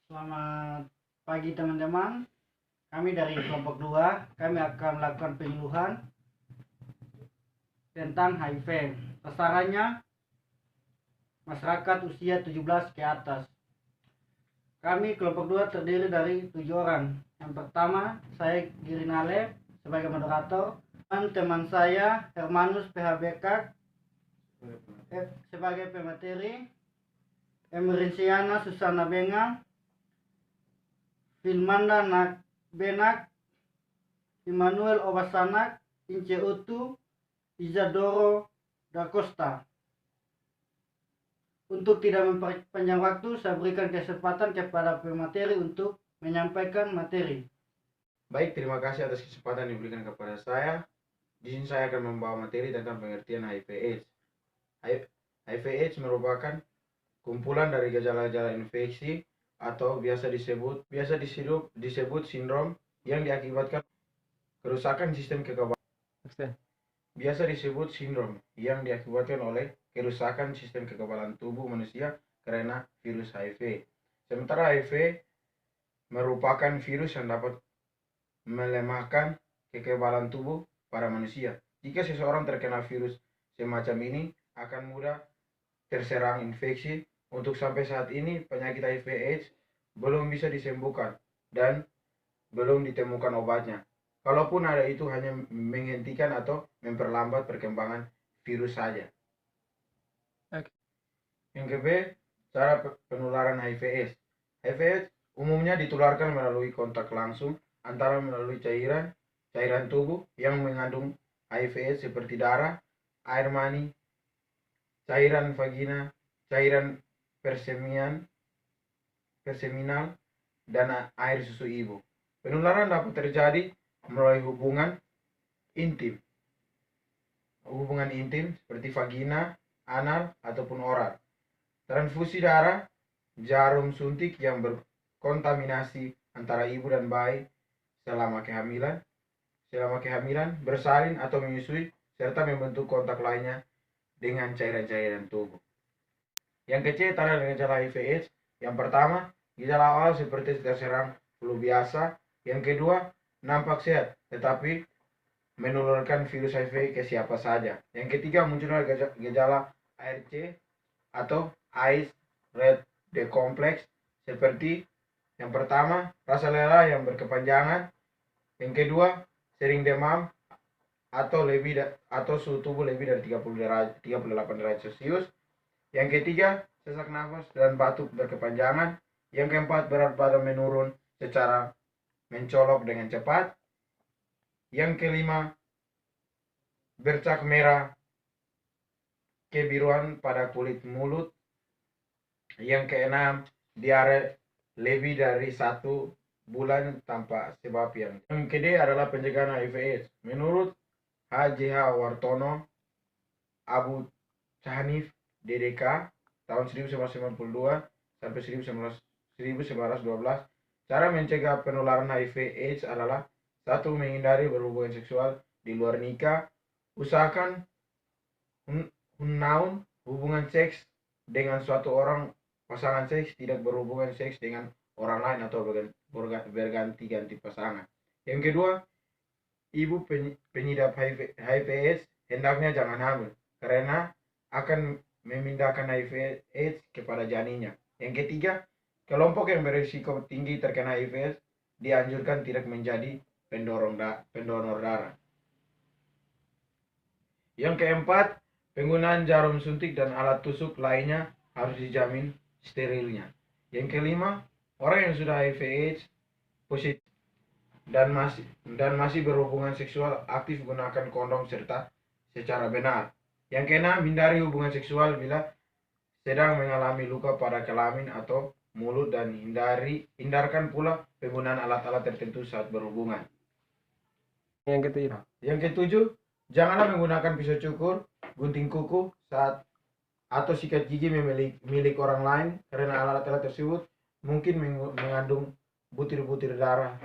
Selamat pagi teman-teman. Kami dari kelompok 2, kami akan melakukan penyuluhan tentang HIV. Sasarannya masyarakat usia 17 ke atas. Kami kelompok 2 terdiri dari 7 orang. Yang pertama, saya Girinale sebagai moderator, dan teman saya Hermanus PHBK sebagai pemateri, Emerensiana Susana Benga, Filmanda Benak, Immanuel Obasanak, Ince Utu, Isadoro da Costa. Untuk tidak memperpanjang waktu, saya berikan kesempatan kepada pemateri untuk menyampaikan materi. Baik, terima kasih atas kesempatan yang diberikan kepada saya. Di sini saya akan membawa materi tentang pengertian HIV/AIDS. HIV/AIDS merupakan kumpulan dari gejala-gejala infeksi atau biasa disebut sindrom yang diakibatkan kerusakan sistem kekebalan. Biasa disebut sindrom yang diakibatkan oleh kerusakan sistem kekebalan tubuh manusia karena virus HIV. Sementara HIV merupakan virus yang dapat melemahkan kekebalan tubuh pada manusia. Jika seseorang terkena virus semacam ini, akan mudah terserang infeksi. Untuk sampai saat ini, penyakit HIV/AIDS belum bisa disembuhkan dan belum ditemukan obatnya. Kalaupun ada, itu hanya menghentikan atau memperlambat perkembangan virus saja. Yang kedua, cara penularan HIV/AIDS. HIV/AIDS umumnya ditularkan melalui kontak langsung antara melalui cairan tubuh yang mengandung HIV/AIDS seperti darah, air mani, cairan vagina, cairan perseminal, dan air susu ibu. Penularan dapat terjadi melalui hubungan intim seperti vagina, anal, ataupun oral. Transfusi darah, jarum suntik yang berkontaminasi antara ibu dan bayi selama kehamilan, bersalin atau menyusui, serta membentuk kontak lainnya dengan cairan-cairan tubuh. Yang ketiga, tanda dan gejala HIV/AIDS. Yang pertama, gejala awal seperti terserang flu biasa. Yang kedua, nampak sehat, tetapi menularkan virus HIV ke siapa saja. Yang ketiga, munculnya gejala ARC atau AIDS Red Day Complex, seperti yang pertama, rasa lelah yang berkepanjangan. Yang kedua, sering demam atau suhu tubuh lebih dari 38 derajat Celcius. Yang ketiga, sesak nafas dan batuk berkepanjangan. Yang keempat, berat badan menurun secara mencolok dengan cepat. Yang kelima, bercak merah kebiruan pada kulit mulut. Yang keenam, diare lebih dari 1 bulan tanpa sebab yang kedua adalah pencegahan HIV/AIDS. Menurut H.J.H. Wartono, Abu Hanif, DDK, tahun 1992 sampai 1912, cara mencegah penularan HIV/AIDS adalah: 1. Menghindari berhubungan seksual di luar nikah. Usahakan hubungan seks dengan suatu orang. Pasangan seks tidak berhubungan seks dengan orang lain atau berganti-ganti pasangan. Yang kedua, ibu pengidap HIV/AIDS hendaknya jangan hamil karena akan memindahkan HIV/AIDS kepada janinnya. Yang ketiga, kelompok yang berisiko tinggi terkena HIV/AIDS dianjurkan tidak menjadi pendonor darah. Yang keempat, penggunaan jarum suntik dan alat tusuk lainnya harus dijamin sterilnya. Yang kelima, orang yang sudah HIV/AIDS positif dan masih berhubungan seksual aktif gunakan kondom secara benar. Yang keenam, hindari hubungan seksual bila sedang mengalami luka pada kelamin atau mulut, dan hindarkan pula penggunaan alat-alat tertentu saat berhubungan. Yang ketujuh, janganlah menggunakan pisau cukur, gunting kuku atau sikat gigi milik orang lain karena alat-alat tersebut mungkin mengandung butir-butir darah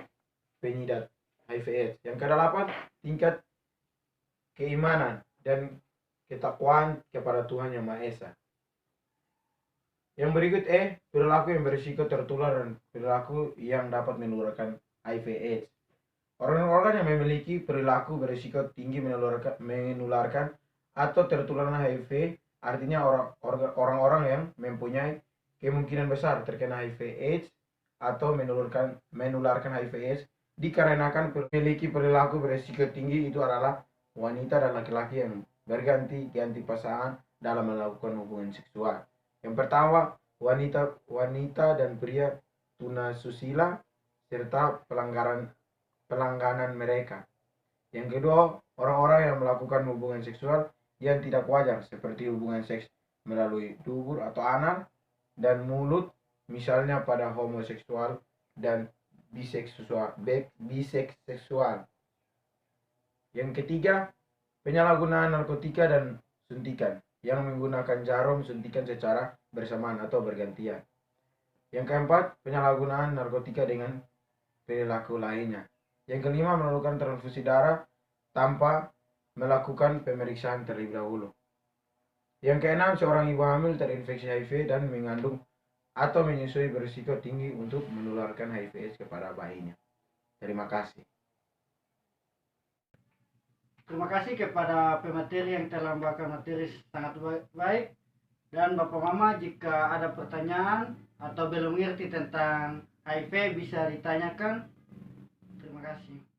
pengidap HIV/AIDS. Yang kedelapan, tingkat keimanan dan ketakwaan kepada Tuhan Yang Maha Esa. Yang berikut perilaku yang berisiko tertular dan perilaku yang dapat menularkan HIV/AIDS. Orang-orang yang memiliki perilaku berisiko tinggi menularkan atau tertular HIV, artinya orang-orang yang mempunyai kemungkinan besar terkena HIV/AIDS atau menularkan HIV/AIDS dikarenakan memiliki perilaku berisiko tinggi itu adalah wanita dan laki-laki yang berganti-ganti pasangan dalam melakukan hubungan seksual. Yang pertama, wanita dan pria tunasusila serta pelangganan mereka. Yang kedua, orang-orang yang melakukan hubungan seksual yang tidak wajar seperti hubungan seks melalui dubur atau anal dan mulut, misalnya pada homoseksual dan biseksual. Yang ketiga, penyalahgunaan narkotika dan suntikan yang menggunakan jarum suntikan secara bersamaan atau bergantian. Yang keempat, penyalahgunaan narkotika dengan perilaku lainnya. Yang kelima, melakukan transfusi darah tanpa melakukan pemeriksaan terlebih dahulu. Yang keenam, seorang ibu hamil terinfeksi HIV dan mengandung atau menyusui berisiko tinggi untuk menularkan HIV/AIDS kepada bayinya. Terima kasih. Terima kasih kepada pemateri yang telah membawakan materi sangat baik. Dan Bapak Mama, jika ada pertanyaan atau belum mengerti tentang HIV bisa ditanyakan. Terima kasih.